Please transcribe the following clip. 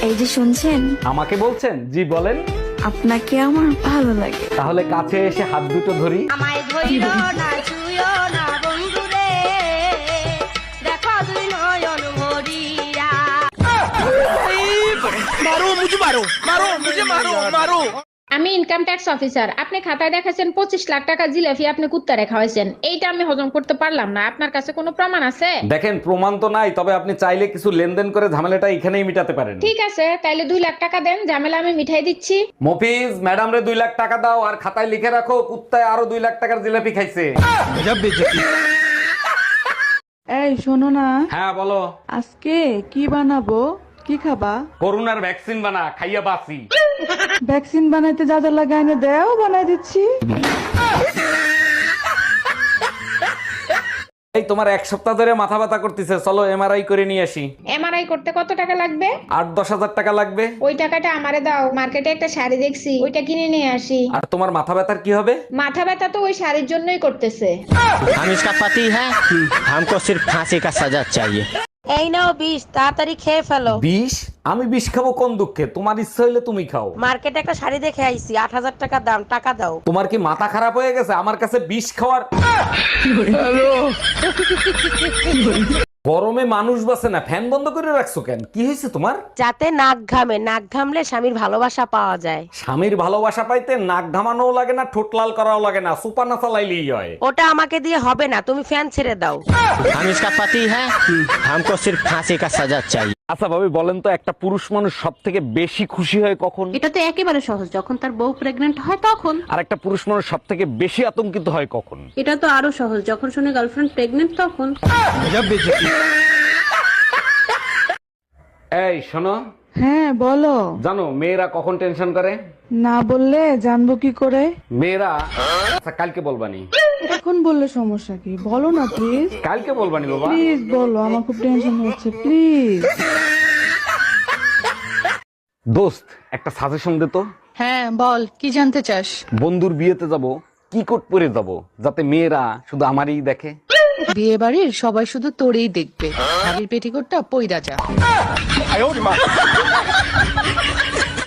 এই যে শুনছেন, আমাকে বলছেন? জি বলেন। আপনাকে আমার ভালো লাগে। তাহলে কাছে এসে হাত দুটো ধরি। আমায় ধইরো না ছুঁয়ো না বন্ধুরে, দেখো দুই নয়ন ভরিয়া। আমি ইনকাম ট্যাক্স অফিসার। আপনি খাতায় দেখাচ্ছেন 25 লাখ টাকা জিলাপি আপনি কুত্তা রেখা হয়েছেন। এইটা আমি হজম করতে পারলাম না। আপনার কাছে কোনো প্রমাণ আছে? দেখেন, প্রমাণ তো নাই, তবে আপনি চাইলে কিছু লেনদেন করে ঝামেলাটা এখানেই মিটাতে পারেন। ঠিক আছে, তাইলে 2 লাখ টাকা দেন, ঝামেলা আমি মিঠাই দিচ্ছি। মফিজ, ম্যাডাম রে 2 লাখ টাকা দাও, আর খাতায় লিখে রাখো কুত্তায় আরো 2 লাখ টাকার জিলাপি খাইছে। এই শোনো না, হ্যাঁ বলো। আজকে কি বানাবো? কি খাবা? করোনার ভ্যাকসিন বানা, খাইয়া বাঁচি। ভ্যাকসিন বানাইতে যা যা লাগে এনে দেও, বানাই দিচ্ছি। এই তোমার 1 সপ্তাহ ধরে মাথা ব্যথা করতেছে, চলো এমআরআই করে নিয়ে আসি। এমআরআই করতে কত টাকা লাগবে? 8-10 হাজার টাকা লাগবে। ওই টাকাটা আমারে দাও, মার্কেটে একটা শাড়ি দেখছি, ওইটা কিনে নিয়ে আসি। আর তোমার মাথা ব্যথার কি হবে? মাথা ব্যথা তো ওই শাড়ির জন্যই করতেছে। हम इसका पति है, हमको सिर्फ फांसी का सजा चाहिए। এই নাও বিষ, তাড়াতাড়ি খেয়ে ফেলো। বিষ? আমি বিষ খাবো কোন দুঃখে? তোমার ইচ্ছা হইলে তুমি খাও। মার্কেটে একটা শাড়ি দেখে আইছি, 8,000 টাকা দাম, টাকা দাও। তোমার কি মাথা খারাপ হয়ে গেছে আমার কাছে বিষ খাওয়ার? গরমে মানুষ বাসে না, ফ্যান বন্ধ করে রাখছো কেন? কি হয়েছে তোমার? যাতে নাক ঘামে, নাক ঘামলে স্বামীর ভালোবাসা পাওয়া যায়। স্বামীর ভালোবাসা পাইতে নাক ঘামানোও লাগে না, ঠোঁট লাল করাও লাগে না, সুপা না চালাইলেই হয়। ওটা আমাকে দিয়ে হবে না, তুমি ফ্যান ছেড়ে দাও। हम इसका पति है, हमको सिर्फ फांसी का सजा चाहिए। আচ্ছা ভাবি, বলেন তো একটা পুরুষ মানুষ সব থেকে বেশি খুশি হয় কখন? এটা তো একেবারে সহজ, যখন তার বউ প্রেগনেন্ট হয় তখন। আর একটা পুরুষ মানুষ সব থেকে বেশি আতঙ্কিত হয় কখন? এটা তো আরো সহজ, যখন শুনে গার্লফ্রেন্ড প্রেগনেন্ট তখন। এই শোনো, হ্যাঁ বলো। জানো মেয়েরা কখন টেনশন করে? না বললে জানবো কি করে? মেয়েরা, আচ্ছা কালকে বলবানি। এখন বললে সমস্যা কি? বলো না প্লিজ। কালকে বলবানি বাবা। প্লিজ বলো, আমার খুব টেনশন হচ্ছে, প্লিজ। দোস্ত, একটা সাজেশন দে তো। হ্যাঁ বল, কি জানতে চাস? বন্ধুর বিয়েতে যাব, কি কোট পরে যাব যাতে মেয়েরা শুধু আমারই দেখে? বিয়ে বাড়ির সবাই শুধু তোরেই দেখবে, শাড়ির পেটিকোটটা পইরা যা।